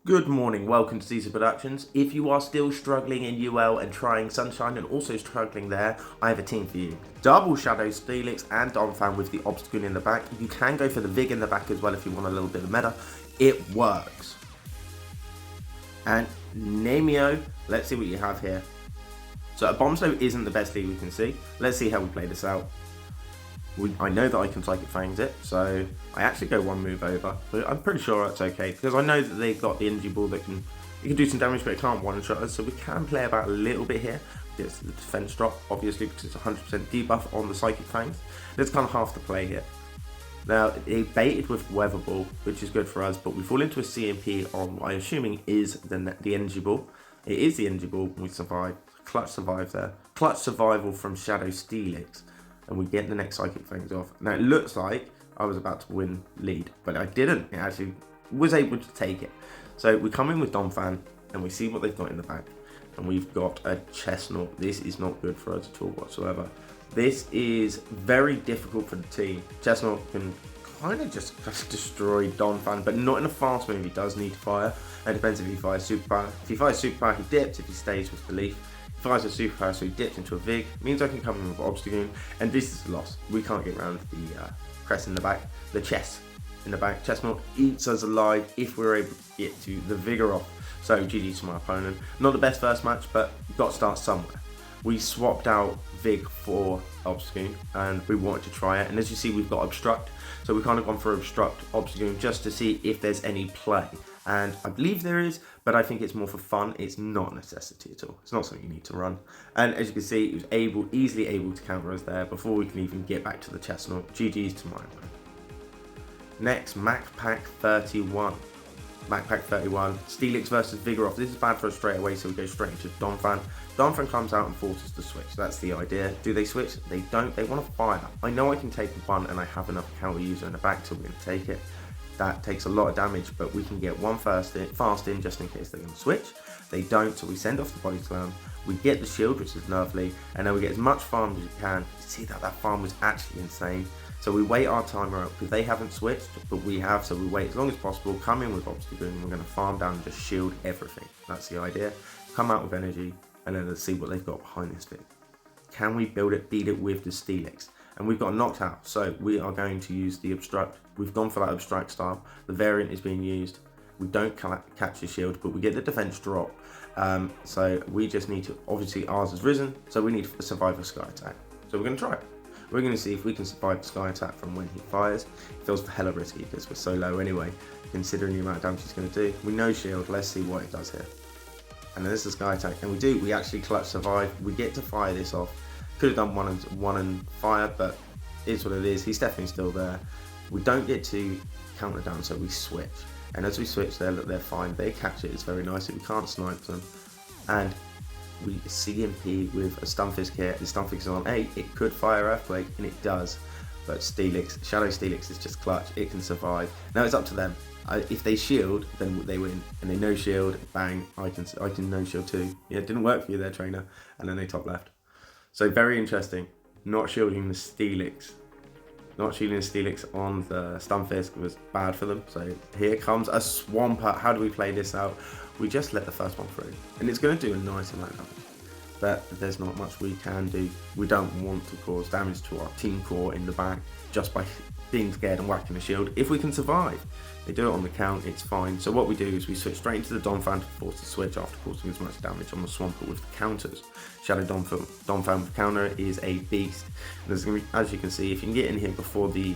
Good morning, welcome to Caesar Productions. If you are still struggling in UL and trying Sunshine and also struggling there, I have a team for you. Double Shadow Steelix and Donphan with the Obstacle in the back. You can go for the Vig in the back as well if you want a little bit of meta. It works. And Namio, let's see what you have here. So a Bomb Slow isn't the best lead we can see. Let's see how we play this out. I know that I can Psychic Fangs it, so I actually go one move over, but I'm pretty sure that's okay, because I know that they've got the energy ball that it can do some damage, but it can't one-shot us, so we can play about a little bit here. It's the defense drop, obviously, because it's 100% debuff on the Psychic Fangs. That's kind of half the play here. Now, they baited with Weather Ball, which is good for us, but we fall into a CMP on what I'm assuming is the energy ball. It is the energy ball, we survive. Clutch survive there. Clutch survival from Shadow Steelix. And we get the next Psychic Fangs off. Now it looks like I was about to win lead, but I didn't. It actually was able to take it. So we come in with Donphan and we see what they've got in the back. And we've got a Chestnut. This is not good for us at all whatsoever. This is very difficult for the team. Chestnut can kind of just destroy Donphan, but not in a fast move. He does need to fire. It depends if he fires super power. If he fires super power, he dips. If he stays with belief, fires a super power, so he dips into a Vig. Means I can come in with Obstagoon, and this is a loss. We can't get around the crest in the back, the chest in the back. Chestnut eats us alive if we're able to get to the Vigor off. So GG to my opponent. Not the best first match, but got to start somewhere. We swapped out Vig for Obstagoon, and we wanted to try it. And as you see, we've got Obstruct, so we've kind of gone for Obstruct Obstagoon just to see if there's any play. And I believe there is, but I think it's more for fun. It's not a necessity at all. It's not something you need to run. And as you can see, he was easily able to counter us there before we can even get back to the Chestnut. GG's to my opponent. Next, MacPack 31. MacPack 31, Steelix versus Vigoroth. This is bad for us straight away, so we go straight into Donphan. Donphan comes out and forces the switch. That's the idea. Do they switch? They don't. They want to fire. I know I can take one, and I have enough counter user in the back to win. Take it. That takes a lot of damage, but we can get one fast in just in case they're going to switch. They don't, so we send off the Body Slam. We get the shield, which is lovely, and then we get as much farm as we can. You see that farm was actually insane. So we wait our timer out, because they haven't switched, but we have, so we wait as long as possible, come in with Obstacle, and we're going to farm down and just shield everything. That's the idea. Come out with energy, and then let's see what they've got behind this thing. Can we build it, beat it with the Steelix? And we've got knocked out, so we are going to use the Obstruct. We've gone for that Obstruct style. The variant is being used. We don't catch the shield, but we get the defense drop. So we just need to, obviously ours has risen, so we need to survive a Sky Attack. So we're going to try it. We're going to see if we can survive the Sky Attack from when he fires. It feels hella risky because we're so low anyway, considering the amount of damage he's going to do. We know shield, let's see what it does here. And then this is Sky Attack, and we do. We actually clutch survive. We get to fire this off. Could have done one and fire, but it's what it is. He's definitely still there. We don't get to counter down, so we switch. And as we switch, they're fine. They catch it. It's very nice. We can't snipe them. And we CMP with a Stunfisk here. The Stunfisk is on 8. It could fire Earthquake, and it does. But Steelix, Shadow Steelix is just clutch. It can survive. Now it's up to them. If they shield, then they win. And they no shield, bang, I can no shield too. Yeah, it didn't work for you there, trainer. And then they top left. So very interesting. Not shielding the Steelix. Not shielding the Steelix on the Stunfisk was bad for them. So here comes a Swampert. How do we play this out? We just let the first one through. And it's going to do a nice amount of damage. But there's not much we can do. We don't want to cause damage to our team core in the back just by being scared and whacking the shield. If we can survive, they do it on the count, it's fine. So what we do is we switch straight into the Donphan to force the switch after causing as much damage on the Swampert with the counters. Shadow Donphan with counter is a beast. There's going to be, as you can see, if you can get in here before the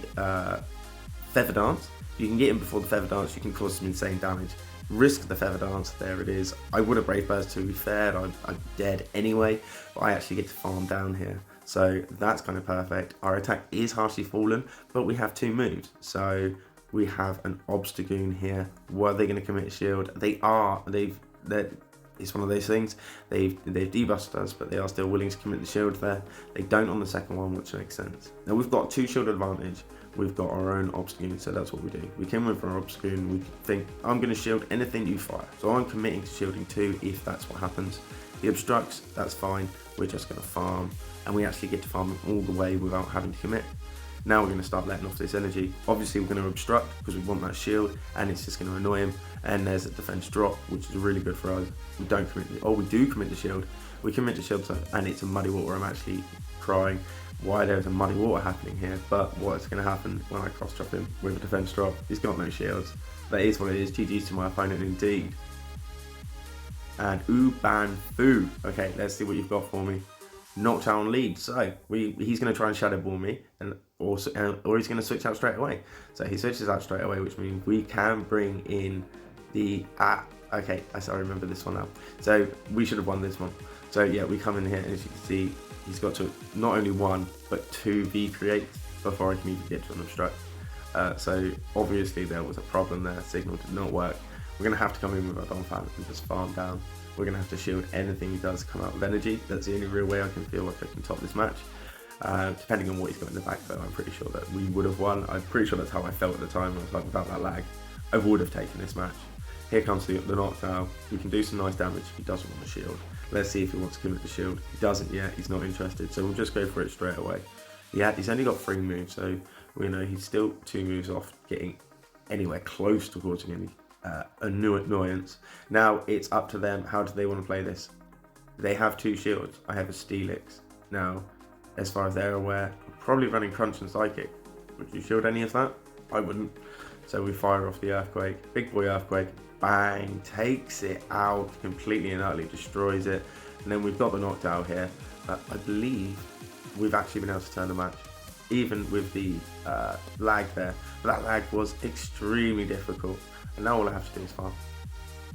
Feather Dance, you can get in before the Feather Dance, you can cause some insane damage. Risk the Feather Dance, there it is. I would have Brave Burst to be fair, I'm dead anyway, but I actually get to farm down here. So that's kind of perfect. Our attack is harshly fallen, but we have 2 moves. So we have an Obstagoon here. Were they going to commit a shield? They are. It's one of those things. They've debuffed us, but they are still willing to commit the shield there. They don't on the second one, which makes sense. Now we've got 2 shield advantage. We've got our own Obstagoon, so that's what we do. We came with our Obstagoon. We think, I'm going to shield anything you fire. So I'm committing to shielding 2 if that's what happens. The Obstructs, that's fine. We're just going to farm. And we actually get to farm all the way without having to commit. Now we're going to start letting off this energy. Obviously we're going to obstruct because we want that shield, and it's just going to annoy him. And there's a defense drop, which is really good for us. We don't commit we do commit the shield. We commit the shield, and it's a muddy water. I'm actually crying why there's a muddy water happening here, but what's going to happen when I cross drop him with a defense drop? He's got no shields. That is what it is. GG's to my opponent indeed. And Ban Fu. Okay, let's see what you've got for me. Knockdown lead. So he's going to try and shadow ball me, or he's going to switch out straight away. So he switches out straight away, which means we can bring in the okay, I remember this one now. So we should have won this one. So yeah, we come in here, and as you can see, he's got to not only 1 but 2 V3-8 before I can even get to an obstruct. So obviously there was a problem there. Signal did not work. We're going to have to come in with our Donphan and just farm down. We're going to have to shield anything he does come out with energy. That's the only real way I can feel like I can top this match. Depending on what he's got in the back though, I'm pretty sure that we would have won. I'm pretty sure that's how I felt at the time. I was like, without that lag, I would have taken this match. Here comes the knockdown. We can do some nice damage if he doesn't want a shield. Let's see if he wants to commit the shield. He doesn't yet, he's not interested, so we'll just go for it straight away. Yeah, he's only got 3 moves, so we know he's still 2 moves off getting anywhere close to causing any annoyance. Now it's up to them. How do they want to play this? They have 2 shields. I have a Steelix. Now, as far as they're aware, I'm probably running Crunch and Psychic. Would you shield any of that? I wouldn't. So we fire off the Earthquake. Big boy Earthquake. Bang, takes it out, completely and utterly destroys it. And then we've got the knockdown here. I believe we've actually been able to turn the match, even with the lag there. But that lag was extremely difficult. And now all I have to do is farm.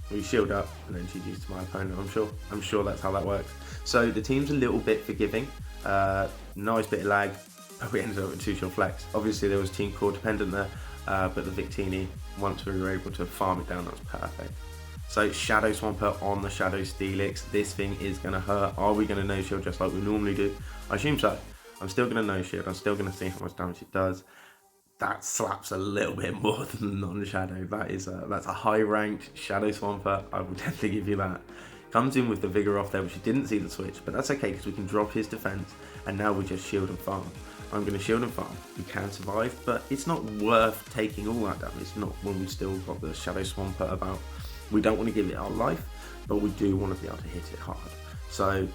We shield up, and then GG's to my opponent, I'm sure that's how that works. So the team's a little bit forgiving. Nice bit of lag, but we ended up with 2 shield flex. Obviously there was team core dependent there. But the Victini, once we were able to farm it down, that was perfect. So Shadow Swampert on the Shadow Steelix. This thing is going to hurt. Are we going to no shield just like we normally do? I assume so. I'm still going to no shield. I'm still going to see how much damage it does. That slaps a little bit more than the non-shadow. That's a high ranked Shadow Swampert. I will definitely give you that. Comes in with the Vigor off there, which you didn't see the switch, but that's okay because we can drop his defense, and now we just shield and farm. I'm going to shield and farm. We can survive, but it's not worth taking all that damage. It's not when we've still got the Shadow Swampert about. We don't want to give it our life, but we do want to be able to hit it hard. So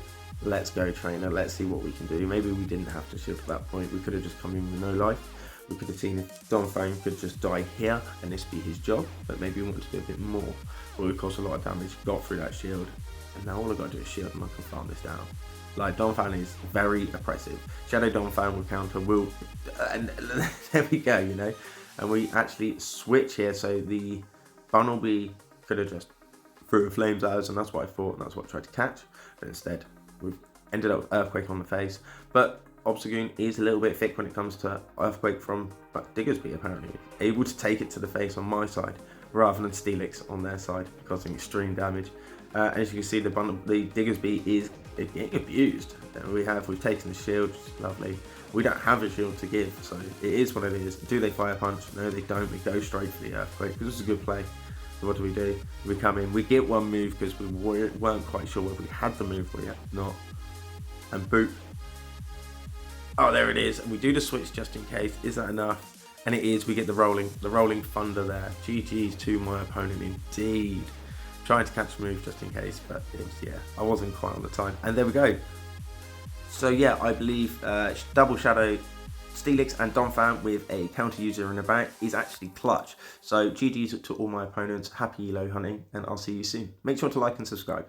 let's go, trainer. Let's see what we can do. Maybe we didn't have to shield at that point. We could have just come in with no life. We could have seen if Donphan could just die here and this be his job, but maybe we want to do a bit more. But we caused a lot of damage, got through that shield, and now all I've got to do is shield and I can farm this down. Like, Donphan is very oppressive. Shadow Donphan will counter, and there we go, you know. And we actually switch here, so the Bumblebee could have just threw flames at us, and that's what I thought, and that's what I tried to catch. But instead, we've ended up with Earthquake on the face. But Obstagoon is a little bit thick when it comes to Earthquake from Diggersby, apparently. Able to take it to the face on my side, rather than Steelix on their side, causing extreme damage. As you can see, the Diggersby is getting abused. We've taken the shield, which is lovely. We don't have a shield to give, so it is what it is. Do they fire punch? No, they don't. They go straight for the Earthquake, because it's a good play. So what do? We come in, we get one move because we weren't quite sure whether we had the move or yet not. And boop. Oh, there it is. And we do the switch just in case. Is that enough? And it is. We get the rolling thunder there. GG's to my opponent indeed. Trying to catch a move just in case, but it was, yeah, I wasn't quite on the time. And there we go. So yeah, I believe double shadow Steelix and Donphan with a counter user in the back is actually clutch. So GG's to all my opponents. Happy elo hunting, and I'll see you soon. Make sure to like and subscribe.